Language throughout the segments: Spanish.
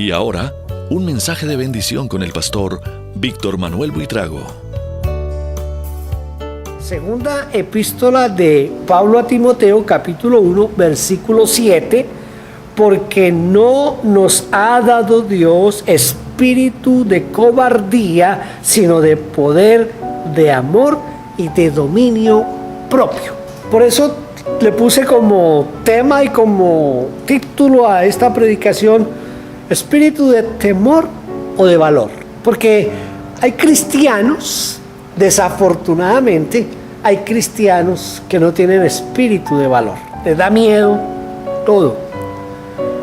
Y ahora, un mensaje de bendición con el pastor Víctor Manuel Buitrago. Segunda epístola de Pablo a Timoteo, capítulo 1, versículo 7, porque no nos ha dado Dios espíritu de cobardía, sino de poder, de amor y de dominio propio. Por eso le puse como tema y como título a esta predicación, espíritu de temor o de valor. Porque hay cristianos, desafortunadamente, hay cristianos que no tienen espíritu de valor. Les da miedo todo.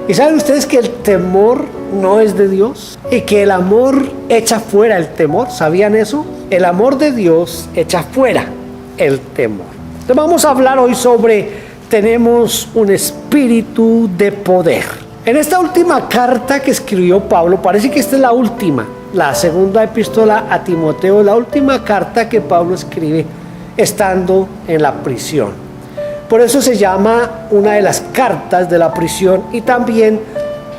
¿Y saben ustedes que el temor no es de Dios? Y que el amor echa fuera el temor. ¿Sabían eso? El amor de Dios echa fuera el temor. Entonces vamos a hablar hoy sobre tenemos un espíritu de poder. En esta última carta que escribió Pablo, parece que esta es la última, la segunda epístola a Timoteo, la última carta que Pablo escribe estando en la prisión. Por eso se llama una de las cartas de la prisión y también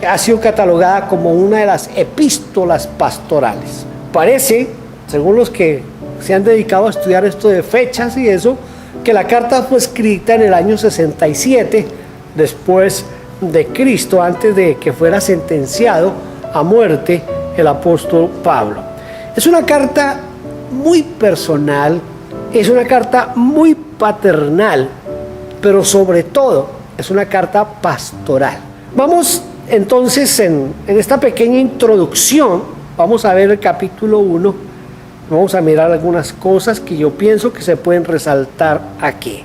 ha sido catalogada como una de las epístolas pastorales. Parece, según los que se han dedicado a estudiar esto de fechas y eso, que la carta fue escrita en el año 67 después de Cristo, antes de que fuera sentenciado a muerte el apóstol Pablo. Es una carta muy personal, es una carta muy paternal, pero sobre todo es una carta pastoral. Vamos entonces en esta pequeña introducción, vamos a ver el capítulo 1, vamos a mirar algunas cosas que yo pienso que se pueden resaltar aquí.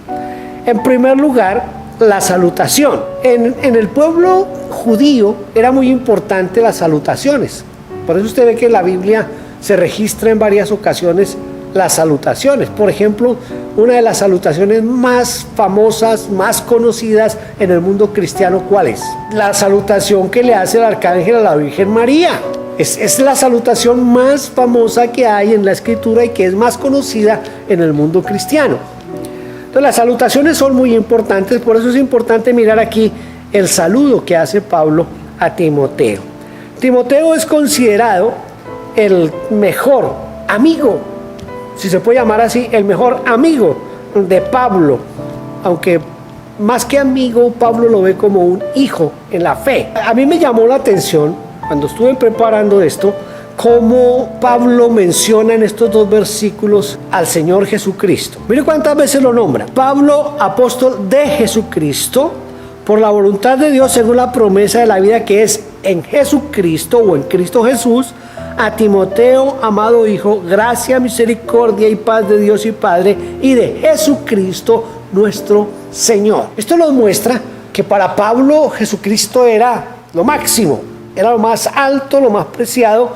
En primer lugar, la salutación. En el pueblo judío era muy importante las salutaciones. Por eso usted ve que en la Biblia se registra en varias ocasiones las salutaciones. Por ejemplo, una de las salutaciones más famosas, más conocidas en el mundo cristiano, ¿cuál es? La salutación que le hace el arcángel a la Virgen María. Es la salutación más famosa que hay en la Escritura y que es más conocida en el mundo cristiano. Entonces las salutaciones son muy importantes, por eso es importante mirar aquí el saludo que hace Pablo a Timoteo. Timoteo es considerado el mejor amigo, si se puede llamar así, el mejor amigo de Pablo, aunque más que amigo, Pablo lo ve como un hijo en la fe. A mí me llamó la atención, cuando estuve preparando esto, cómo Pablo menciona en estos dos versículos al Señor Jesucristo. Mire cuántas veces lo nombra. Pablo, apóstol de Jesucristo, por la voluntad de Dios, según la promesa de la vida que es en Jesucristo o en Cristo Jesús, a Timoteo, amado hijo, gracia, misericordia y paz de Dios y Padre y de Jesucristo nuestro Señor. Esto nos muestra que para Pablo Jesucristo era lo máximo, era lo más alto, lo más preciado,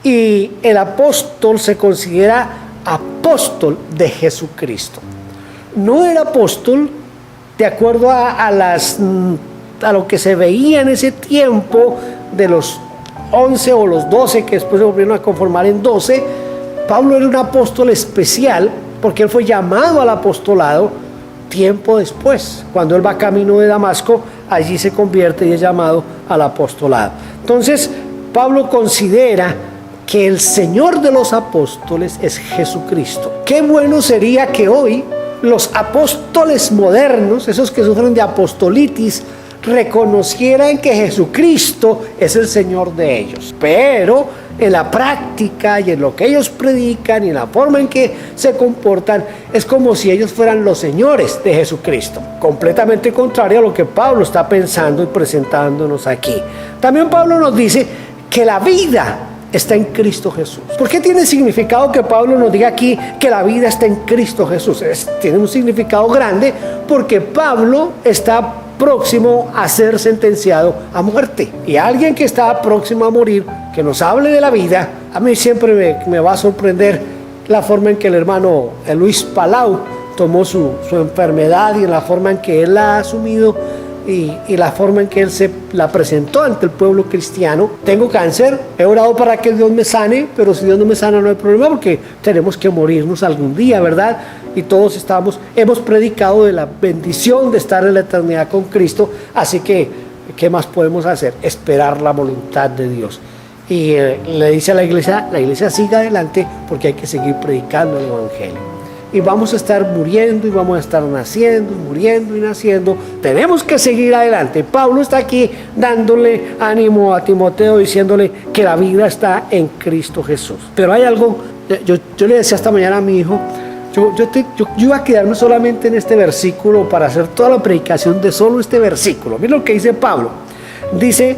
y el apóstol se considera apóstol de Jesucristo. No era apóstol de acuerdo a lo que se veía en ese tiempo de los 11 o los 12 que después se volvieron a conformar en 12. Pablo era un apóstol especial porque él fue llamado al apostolado tiempo después. Cuando él va camino de Damasco, allí se convierte y es llamado al apostolado. Entonces Pablo considera que el Señor de los apóstoles es Jesucristo. Qué bueno sería que hoy los apóstoles modernos, esos que sufren de apostolitis, reconocieran que Jesucristo es el Señor de ellos. Pero en la práctica y en lo que ellos predican y en la forma en que se comportan, es como si ellos fueran los señores de Jesucristo. Completamente contrario a lo que Pablo está pensando y presentándonos aquí. También Pablo nos dice que la vida está en Cristo Jesús. ¿Por qué tiene significado que Pablo nos diga aquí que la vida está en Cristo Jesús? Tiene un significado grande porque Pablo está próximo a ser sentenciado a muerte. Y alguien que está próximo a morir, que nos hable de la vida, a mí siempre me va a sorprender la forma en que el hermano Luis Palau tomó su enfermedad y en la forma en que él la ha asumido y la forma en que él se la presentó ante el pueblo cristiano. Tengo cáncer, he orado para que Dios me sane, pero si Dios no me sana no hay problema porque tenemos que morirnos algún día, ¿verdad? Y todos hemos predicado de la bendición de estar en la eternidad con Cristo, así que ¿qué más podemos hacer? Esperar la voluntad de Dios. Y le dice a la iglesia siga adelante porque hay que seguir predicando el evangelio. Y vamos a estar muriendo y vamos a estar naciendo, muriendo y naciendo. Tenemos que seguir adelante. Pablo está aquí dándole ánimo a Timoteo, diciéndole que la vida está en Cristo Jesús. Pero hay algo, yo le decía esta mañana a mi hijo, yo iba a quedarme solamente en este versículo para hacer toda la predicación de solo este versículo. Miren lo que dice Pablo. Dice,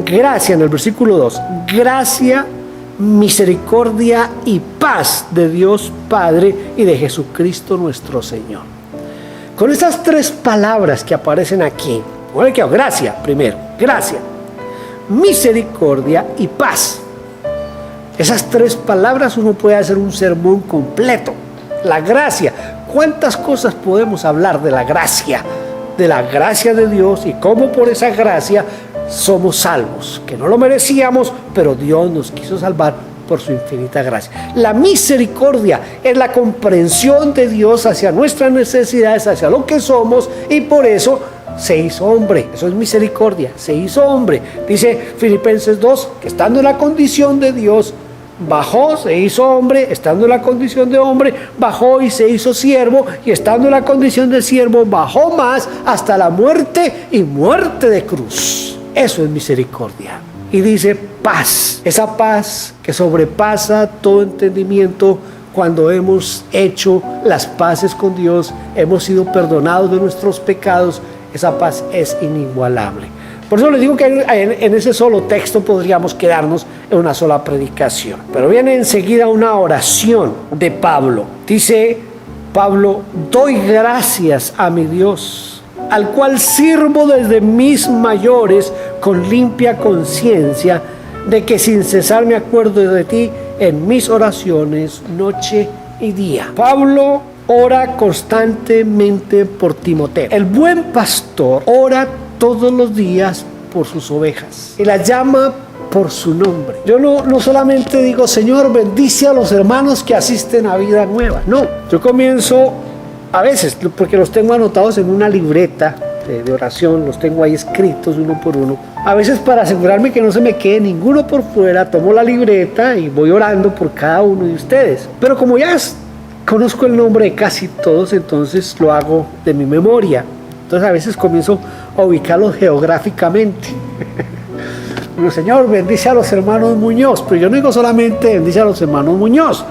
gracia en el versículo 2, gracia, misericordia y paz de Dios Padre y de Jesucristo nuestro Señor. Con esas tres palabras que aparecen aquí, gracia primero, gracia, misericordia y paz. Esas tres palabras uno puede hacer un sermón completo. La gracia, ¿cuántas cosas podemos hablar de la gracia? De la gracia de Dios y cómo por esa gracia somos salvos, que no lo merecíamos, pero Dios nos quiso salvar por su infinita gracia. La misericordia es la comprensión de Dios hacia nuestras necesidades, hacia lo que somos, y por eso se hizo hombre. Eso es misericordia, se hizo hombre. Dice Filipenses 2, que estando en la condición de Dios, bajó, se hizo hombre, estando en la condición de hombre, bajó y se hizo siervo, y estando en la condición de siervo, bajó más hasta la muerte y muerte de cruz. Eso es misericordia. Y dice paz, esa paz que sobrepasa todo entendimiento. Cuando hemos hecho las paces con Dios, hemos sido perdonados de nuestros pecados, esa paz es inigualable. Por eso les digo que en ese solo texto podríamos quedarnos en una sola predicación. Pero viene enseguida una oración de Pablo. Dice Pablo, doy gracias a mi Dios, al cual sirvo desde mis mayores con limpia conciencia, de que sin cesar me acuerdo de ti en mis oraciones noche y día. Pablo ora constantemente por Timoteo. El buen pastor ora todos los días por sus ovejas y las llama por su nombre. Yo no solamente digo, Señor, bendice a los hermanos que asisten a Vida Nueva. No, yo comienzo a veces, porque los tengo anotados en una libreta de oración, los tengo ahí escritos uno por uno. A veces, para asegurarme que no se me quede ninguno por fuera, tomo la libreta y voy orando por cada uno de ustedes. Pero como ya conozco el nombre de casi todos, entonces lo hago de mi memoria. Entonces a veces comienzo a ubicarlos geográficamente. Bueno, Señor, bendice a los hermanos Muñoz, pero yo no digo solamente bendice a los hermanos Muñoz,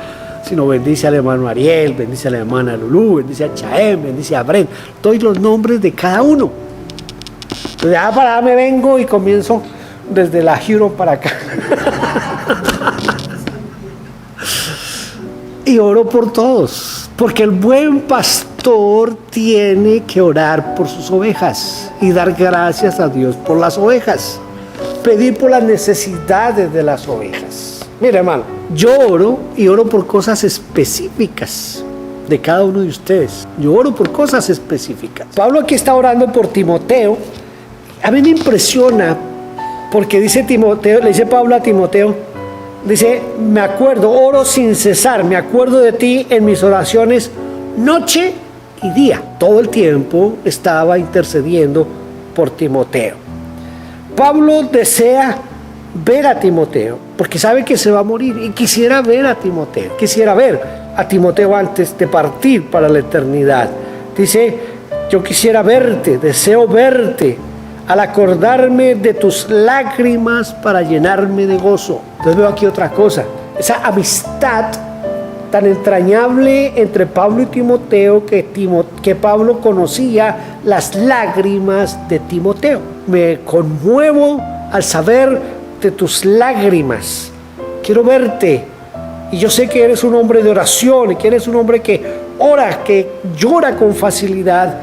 sino bendice al hermano Ariel, bendice a la hermana Lulú, bendice a Chaem, bendice a Bren. Doy los nombres de cada uno. Entonces ya para me vengo y comienzo desde la Giro para acá. Y oro por todos, porque el buen pastor tiene que orar por sus ovejas y dar gracias a Dios por las ovejas, pedir por las necesidades de las ovejas. Mira, hermano, yo oro y oro por cosas específicas de cada uno de ustedes. Yo oro por cosas específicas. Pablo aquí está orando por Timoteo. A mí me impresiona porque dice Timoteo, le dice Pablo a Timoteo, dice, me acuerdo, oro sin cesar, me acuerdo de ti en mis oraciones noche y día. Todo el tiempo estaba intercediendo por Timoteo. Pablo desea ver a Timoteo, porque sabe que se va a morir y quisiera ver a Timoteo. Quisiera ver a Timoteo antes de partir para la eternidad. Dice, yo quisiera verte, deseo verte, al acordarme de tus lágrimas para llenarme de gozo. Entonces veo aquí otra cosa, esa amistad tan entrañable entre Pablo y Timoteo, que Pablo conocía las lágrimas de Timoteo. Me conmuevo al saber de tus lágrimas, quiero verte, y yo sé que eres un hombre de oración, y que eres un hombre que ora, que llora con facilidad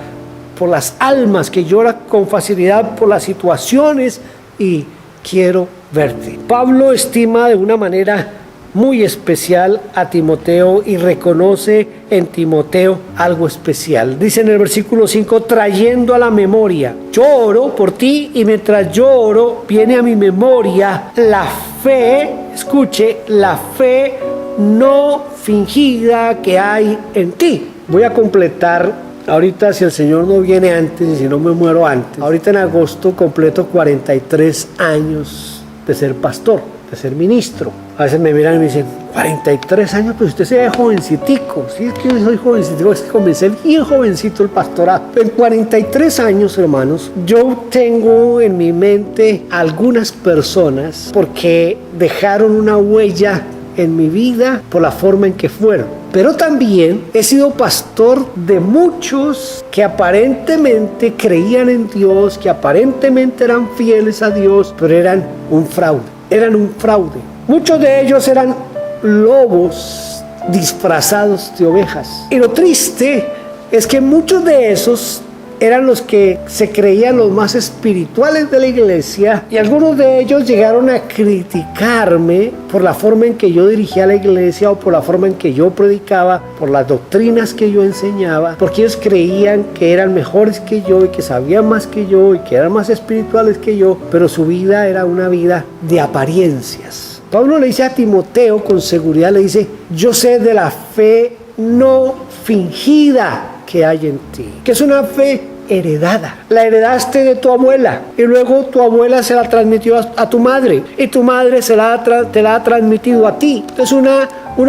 por las almas, que llora con facilidad por las situaciones, y quiero verte. Pablo estima de una manera muy especial a Timoteo y reconoce en Timoteo algo especial. Dice en el versículo 5, trayendo a la memoria, yo oro por ti y mientras yo oro viene a mi memoria la fe, escuche, la fe no fingida que hay en ti. Voy a completar Ahorita, si el Señor no viene antes y si no me muero antes, ahorita en agosto completo 43 años de ser pastor, de ser ministro. A veces me miran y me dicen, 43 años, pues usted se ve jovencitico. Sí, es que yo soy jovencitico, es que comencé bien jovencito el pastorado. En 43 años, hermanos, yo tengo en mi mente algunas personas porque dejaron una huella en mi vida por la forma en que fueron. Pero también he sido pastor de muchos que aparentemente creían en Dios, que aparentemente eran fieles a Dios, pero eran un fraude. Eran un fraude. Muchos de ellos eran lobos disfrazados de ovejas. Y lo triste es que muchos de esos eran los que se creían los más espirituales de la iglesia, y algunos de ellos llegaron a criticarme por la forma en que yo dirigía la iglesia o por la forma en que yo predicaba, por las doctrinas que yo enseñaba, porque ellos creían que eran mejores que yo y que sabían más que yo y que eran más espirituales que yo, pero su vida era una vida de apariencias. Pablo le dice a Timoteo con seguridad, le dice, yo sé de la fe no fingida que hay en ti, que es una fe heredada. La heredaste de tu abuela y luego tu abuela se la transmitió a tu madre y tu madre te la ha transmitido a ti. Es una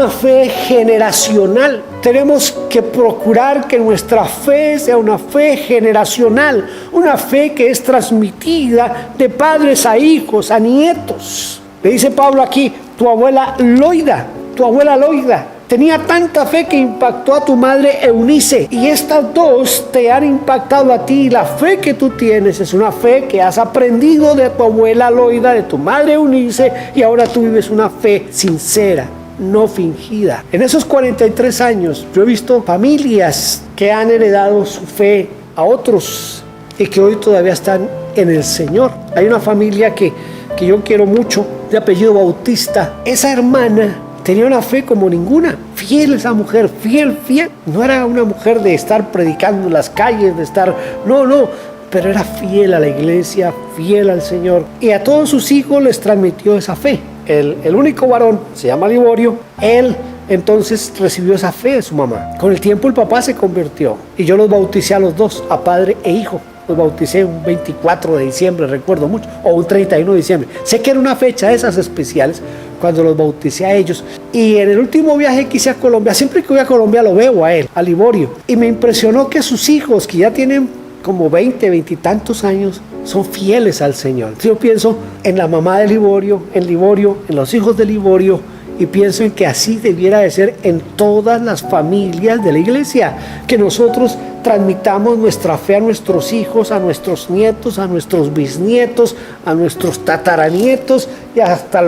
fe generacional. Tenemos que procurar que nuestra fe sea una fe generacional, una fe que es transmitida de padres a hijos, a nietos. Le dice Pablo aquí, tu abuela Loida tenía tanta fe que impactó a tu madre Eunice, y estas dos te han impactado a ti. La fe que tú tienes es una fe que has aprendido de tu abuela Loida, de tu madre Eunice, y ahora tú vives una fe sincera, no fingida. En esos 43 años yo he visto familias que han heredado su fe a otros y que hoy todavía están en el Señor. Hay una familia que yo quiero mucho, de apellido Bautista. Esa hermana tenía una fe como ninguna, fiel esa mujer, fiel. No era una mujer de estar predicando en las calles, de estar, no, pero era fiel a la iglesia, fiel al Señor. Y a todos sus hijos les transmitió esa fe. El único varón se llama Liborio, él entonces recibió esa fe de su mamá. Con el tiempo el papá se convirtió y yo los bauticé a los dos, a padre e hijo. Los bauticé un 24 de diciembre, recuerdo mucho, o un 31 de diciembre. Sé que era una fecha de esas especiales cuando los bauticé a ellos. Y en el último viaje que hice a Colombia, siempre que voy a Colombia lo veo a él, a Liborio. Y me impresionó que sus hijos, que ya tienen como 20 y tantos años, son fieles al Señor. Yo pienso en la mamá de Liborio, en los hijos de Liborio, y pienso en que así debiera de ser en todas las familias de la iglesia, que nosotros transmitamos nuestra fe a nuestros hijos, a nuestros nietos, a nuestros bisnietos, a nuestros tataranietos y hasta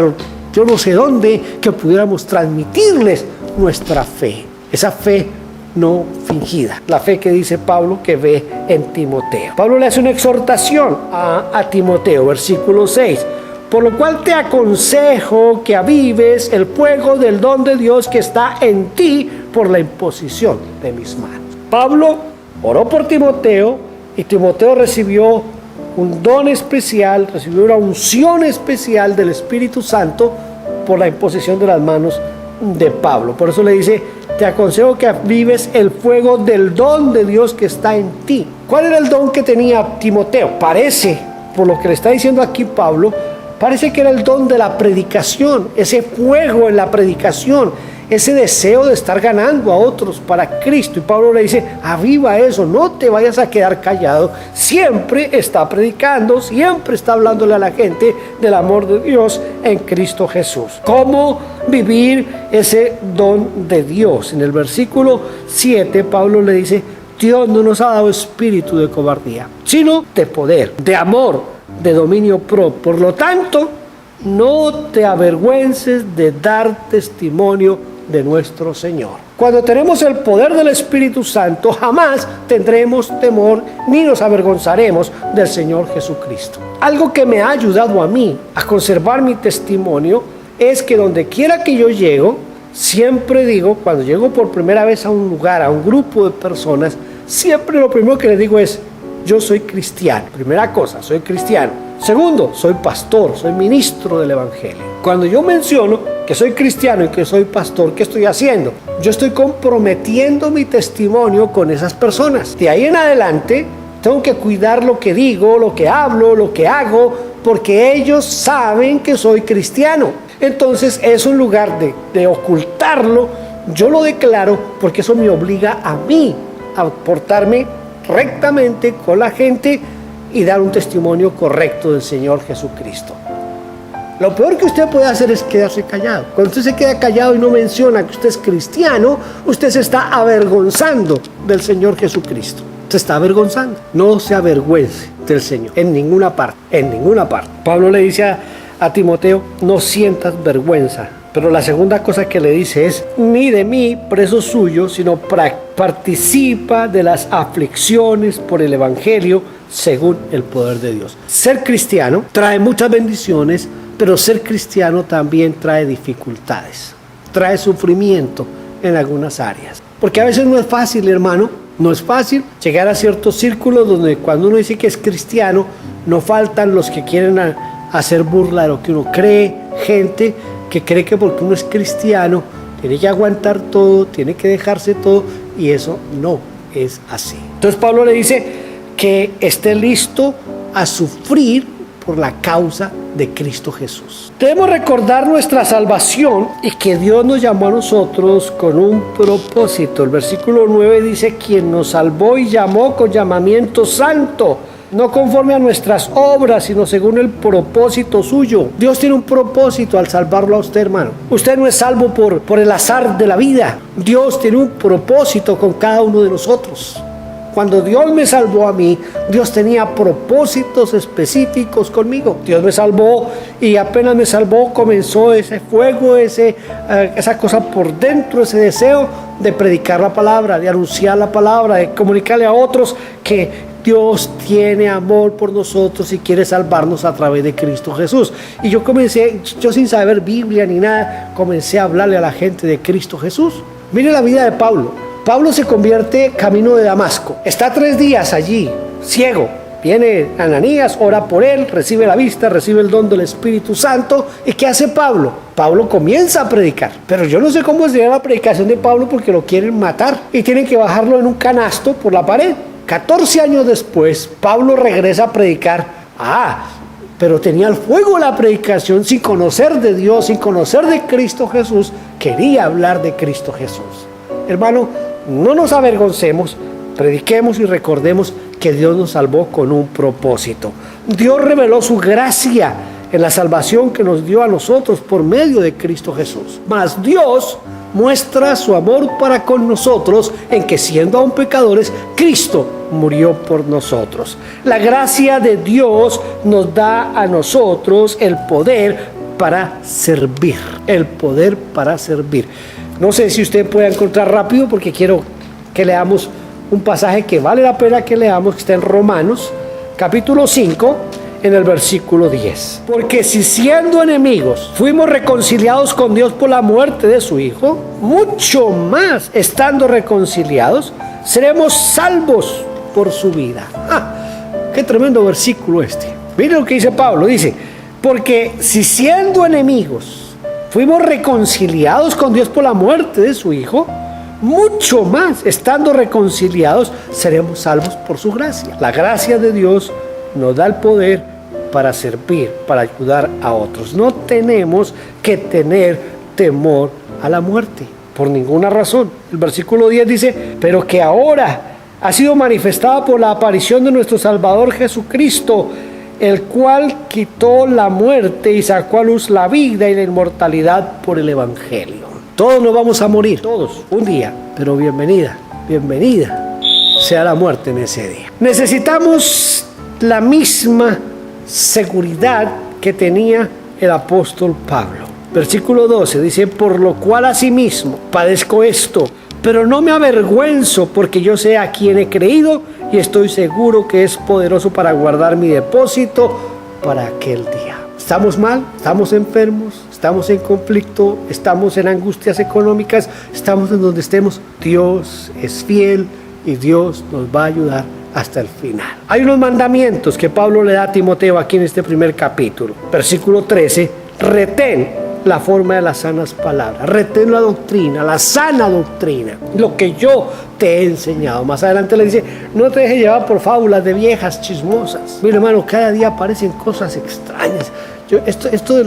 yo no sé dónde, que pudiéramos transmitirles nuestra fe, esa fe no fingida, la fe que dice Pablo que ve en Timoteo. Pablo le hace una exhortación a Timoteo, versículo 6. Por lo cual te aconsejo que avives el fuego del don de Dios que está en ti por la imposición de mis manos. Pablo oró por Timoteo y Timoteo recibió un don especial, recibió una unción especial del Espíritu Santo por la imposición de las manos de Pablo. Por eso le dice, te aconsejo que avives el fuego del don de Dios que está en ti. ¿Cuál era el don que tenía Timoteo? Parece, por lo que le está diciendo aquí Pablo, parece que era el don de la predicación, ese fuego en la predicación, ese deseo de estar ganando a otros para Cristo. Y Pablo le dice, aviva eso, no te vayas a quedar callado, siempre está predicando, siempre está hablándole a la gente del amor de Dios en Cristo Jesús. ¿Cómo vivir ese don de Dios? En el versículo 7 Pablo le dice, Dios no nos ha dado espíritu de cobardía, sino de poder, de amor, de dominio propio. Por lo tanto, no te avergüences de dar testimonio de nuestro Señor. Cuando tenemos el poder del Espíritu Santo, jamás tendremos temor ni nos avergonzaremos del Señor Jesucristo. Algo que me ha ayudado a mí a conservar mi testimonio es que donde quiera que yo llego, siempre digo, cuando llego por primera vez a un lugar, a un grupo de personas, siempre lo primero que les digo es, yo soy cristiano. Primera cosa, soy cristiano. Segundo, soy pastor, soy ministro del Evangelio. Cuando yo menciono que soy cristiano y que soy pastor, ¿qué estoy haciendo? Yo estoy comprometiendo mi testimonio con esas personas. De ahí en adelante, tengo que cuidar lo que digo, lo que hablo, lo que hago, porque ellos saben que soy cristiano. Entonces, es un lugar de ocultarlo. Yo lo declaro porque eso me obliga a mí a portarme rectamente con la gente y dar un testimonio correcto del Señor Jesucristo. Lo peor que usted puede hacer es quedarse callado. Cuando usted se queda callado y no menciona que usted es cristiano, usted se está avergonzando del Señor Jesucristo. Se está avergonzando. No se avergüence del Señor en ninguna parte, en ninguna parte. Pablo le dice a Timoteo, no sientas vergüenza. Pero la segunda cosa que le dice es, ni de mí, preso suyo, sino participa de las aflicciones por el Evangelio según el poder de Dios. Ser cristiano trae muchas bendiciones, pero ser cristiano también trae dificultades, trae sufrimiento en algunas áreas. Porque a veces no es fácil, hermano, no es fácil llegar a ciertos círculos donde cuando uno dice que es cristiano, no faltan los que quieren hacer burla de lo que uno cree, gente que cree que porque uno es cristiano tiene que aguantar todo, tiene que dejarse todo, y eso no es así. Entonces Pablo le dice que esté listo a sufrir por la causa de Cristo Jesús. Debemos recordar nuestra salvación y que Dios nos llamó a nosotros con un propósito. El versículo 9 dice, quien nos salvó y llamó con llamamiento santo, no conforme a nuestras obras, sino según el propósito suyo. Dios tiene un propósito al salvarlo a usted, hermano. Usted no es salvo por el azar de la vida. Dios tiene un propósito con cada uno de nosotros. Cuando Dios me salvó a mí, Dios tenía propósitos específicos conmigo. Dios me salvó y apenas me salvó comenzó ese fuego, esa cosa por dentro, ese deseo de predicar la palabra, de anunciar la palabra, de comunicarle a otros que Dios tiene amor por nosotros y quiere salvarnos a través de Cristo Jesús. Y yo sin saber Biblia ni nada, comencé a hablarle a la gente de Cristo Jesús. Mire la vida de Pablo. Pablo se convierte camino de Damasco. Está 3 días allí, ciego. Viene Ananías, ora por él, recibe la vista, recibe el don del Espíritu Santo. ¿Y qué hace Pablo? Pablo comienza a predicar. Pero yo no sé cómo sería la predicación de Pablo porque lo quieren matar y tienen que bajarlo en un canasto por la pared. 14 años después, Pablo regresa a predicar. Pero tenía el fuego de la predicación sin conocer de Dios, sin conocer de Cristo Jesús. Quería hablar de Cristo Jesús. Hermano, no nos avergoncemos, prediquemos y recordemos que Dios nos salvó con un propósito. Dios reveló su gracia en la salvación que nos dio a nosotros por medio de Cristo Jesús. Mas Dios muestra su amor para con nosotros en que siendo aún pecadores, Cristo murió por nosotros. La gracia de Dios nos da a nosotros el poder para servir. El poder para servir. No sé si usted puede encontrar rápido porque quiero que leamos un pasaje que vale la pena que leamos, que está en Romanos, capítulo 5, en el versículo 10. Porque si siendo enemigos fuimos reconciliados con Dios por la muerte de su Hijo, mucho más estando reconciliados, seremos salvos por su vida. ¡Qué tremendo versículo este! Mire lo que dice Pablo, dice, porque si siendo enemigos fuimos reconciliados con Dios por la muerte de su Hijo, mucho más, estando reconciliados, seremos salvos por su gracia. La gracia de Dios nos da el poder para servir, para ayudar a otros. No tenemos que tener temor a la muerte, por ninguna razón. El versículo 10 dice, pero que ahora ha sido manifestada por la aparición de nuestro Salvador Jesucristo, el cual quitó la muerte y sacó a luz la vida y la inmortalidad por el Evangelio. Todos nos vamos a morir, todos, un día, pero bienvenida sea la muerte en ese día. Necesitamos la misma seguridad que tenía el apóstol Pablo. Versículo 12 dice, por lo cual asimismo padezco esto, pero no me avergüenzo, porque yo sé a quién he creído y estoy seguro que es poderoso para guardar mi depósito para aquel día. ¿Estamos mal? ¿Estamos enfermos? ¿Estamos en conflicto? ¿Estamos en angustias económicas? ¿Estamos en donde estemos? Dios es fiel y Dios nos va a ayudar hasta el final. Hay unos mandamientos que Pablo le da a Timoteo aquí en este primer capítulo. Versículo 13, retén la forma de las sanas palabras, retén la doctrina, la sana doctrina, lo que yo te he enseñado. Más adelante le dice, no te dejes llevar por fábulas de viejas chismosas. Mira, hermano, cada día aparecen cosas extrañas. Esto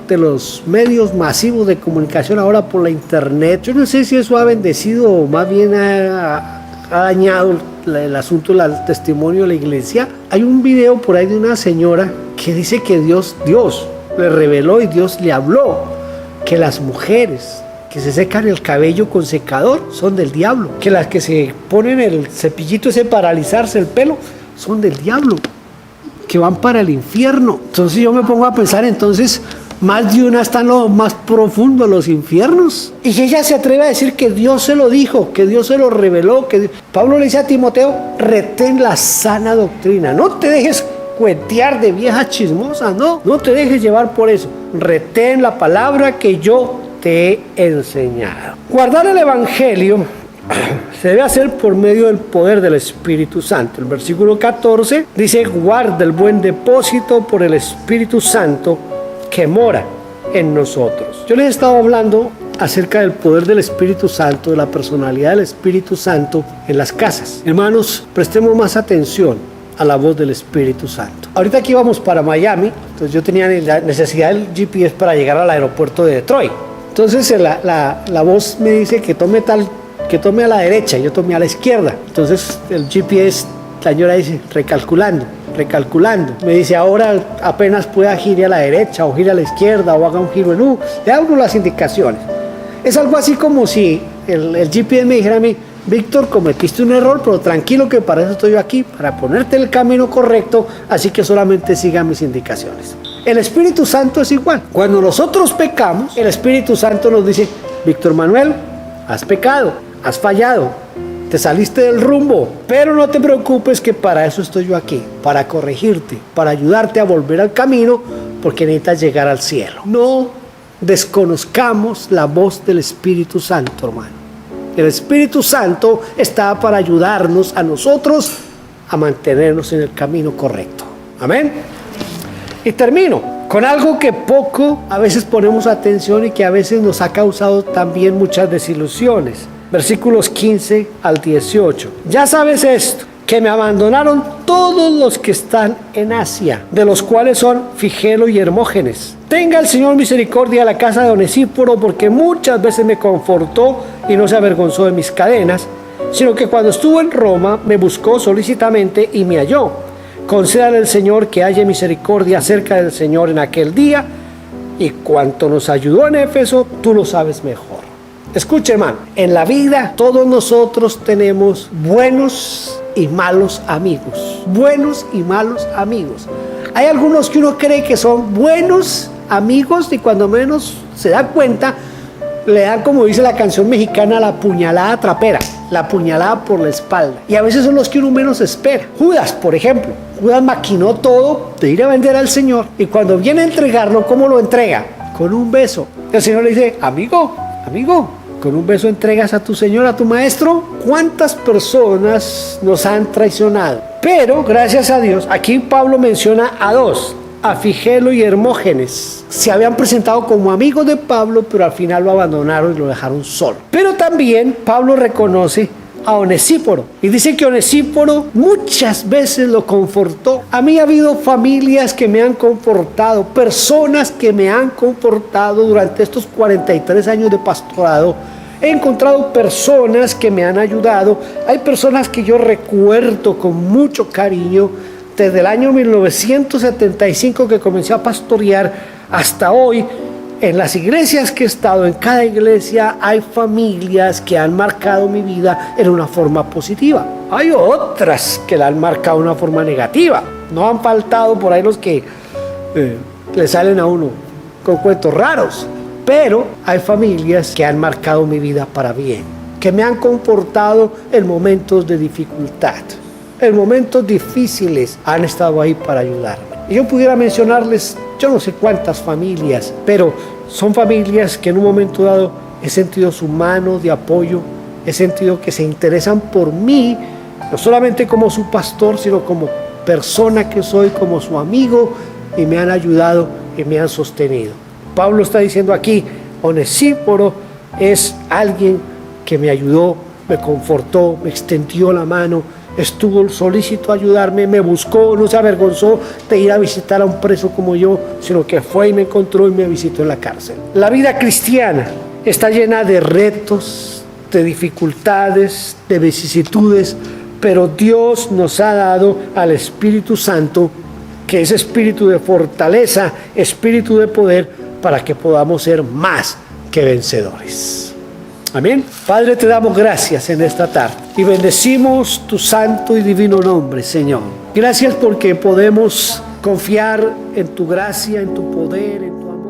de los medios masivos de comunicación ahora por la internet, yo no sé si eso ha bendecido o más bien ha dañado el asunto del testimonio de la iglesia. Hay un video por ahí de una señora que dice que Dios le reveló y Dios le habló que las mujeres que se secan el cabello con secador son del diablo, que las que se ponen el cepillito ese para alisarse el pelo son del diablo, que van para el infierno. Entonces yo me pongo a pensar, entonces más de una está en lo más profundo de los infiernos. Y ella se atreve a decir que Dios se lo dijo, que Dios se lo reveló, Pablo le dice a Timoteo, retén la sana doctrina, no te dejes cuentear de viejas chismosas, no te dejes llevar por eso, retén la palabra que yo te he enseñado. Guardar el evangelio se debe hacer por medio del poder del Espíritu Santo. El versículo 14 dice, guarda el buen depósito por el Espíritu Santo que mora en nosotros. Yo les he estado hablando acerca del poder del Espíritu Santo, de la personalidad del Espíritu Santo en las casas. Hermanos, prestemos más atención a la voz del Espíritu Santo. Ahorita aquí vamos para Miami, entonces yo tenía la necesidad del GPS para llegar al aeropuerto de Detroit. Entonces la voz me dice que tome a la derecha, yo tomé a la izquierda. Entonces el GPS, la señora dice, recalculando. Me dice, ahora apenas pueda gire a la derecha o gire a la izquierda o haga un giro en U. Le hago las indicaciones. Es algo así como si el GPS me dijera a mí, Víctor, cometiste un error, pero tranquilo que para eso estoy yo aquí, para ponerte el camino correcto, así que solamente siga mis indicaciones. El Espíritu Santo es igual. Cuando nosotros pecamos, el Espíritu Santo nos dice, Víctor Manuel, has pecado, has fallado, te saliste del rumbo, pero no te preocupes que para eso estoy yo aquí, para corregirte, para ayudarte a volver al camino, porque necesitas llegar al cielo. No desconozcamos la voz del Espíritu Santo, hermano. El Espíritu Santo está para ayudarnos a nosotros a mantenernos en el camino correcto. Amén. Y termino con algo que poco a veces ponemos atención y que a veces nos ha causado también muchas desilusiones. Versículos 15 al 18. Ya sabes esto, que me abandonaron todos los que están en Asia, de los cuales son Figelo y Hermógenes. Tenga el Señor misericordia a la casa de Onesíforo, porque muchas veces me confortó y no se avergonzó de mis cadenas, sino que cuando estuvo en Roma me buscó solícitamente y me halló. Concédale el Señor que haya misericordia acerca del Señor en aquel día, y cuanto nos ayudó en Éfeso, tú lo sabes mejor. Escuche, hermano, en la vida todos nosotros tenemos buenos y malos amigos. Buenos y malos amigos. Hay algunos que uno cree que son buenos amigos y cuando menos se da cuenta, le dan, como dice la canción mexicana, la puñalada trapera, la puñalada por la espalda. Y a veces son los que uno menos espera. Judas, por ejemplo. Judas maquinó todo de ir a vender al Señor y cuando viene a entregarlo, ¿cómo lo entrega? Con un beso. El Señor le dice, amigo, ¿con un beso entregas a tu Señor, a tu Maestro? ¿Cuántas personas nos han traicionado? Pero, gracias a Dios, aquí Pablo menciona a dos, a Figelo y Hermógenes. Se habían presentado como amigos de Pablo, pero al final lo abandonaron y lo dejaron solo. Pero también Pablo reconoce a Onesíforo y dice que Onesíforo muchas veces lo confortó. A mí ha habido familias que me han confortado, personas que me han confortado durante estos 43 años de pastorado. He encontrado personas que me han ayudado. Hay personas que yo recuerdo con mucho cariño desde el año 1975 que comencé a pastorear hasta hoy. En las iglesias que he estado, en cada iglesia hay familias que han marcado mi vida en una forma positiva. Hay otras que la han marcado de una forma negativa. No han faltado por ahí los que le salen a uno con cuentos raros. Pero hay familias que han marcado mi vida para bien, que me han comportado en momentos de dificultad. En momentos difíciles han estado ahí para ayudarme. Y yo pudiera mencionarles yo no sé cuántas familias, pero son familias que en un momento dado he sentido su mano de apoyo, he sentido que se interesan por mí, no solamente como su pastor, sino como persona que soy, como su amigo, y me han ayudado y me han sostenido. Pablo está diciendo aquí, Onesíforo es alguien que me ayudó, me confortó, me extendió la mano, estuvo solícito a ayudarme, me buscó, no se avergonzó de ir a visitar a un preso como yo, sino que fue y me encontró y me visitó en la cárcel. La vida cristiana está llena de retos, de dificultades, de vicisitudes, pero Dios nos ha dado al Espíritu Santo, que es espíritu de fortaleza, espíritu de poder, para que podamos ser más que vencedores. Amén. Padre, te damos gracias en esta tarde y bendecimos tu santo y divino nombre, Señor. Gracias porque podemos confiar en tu gracia, en tu poder, en tu amor.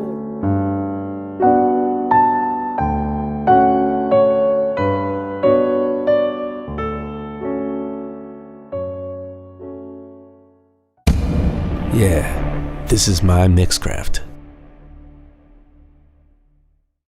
Yeah, this is my Mixcraft.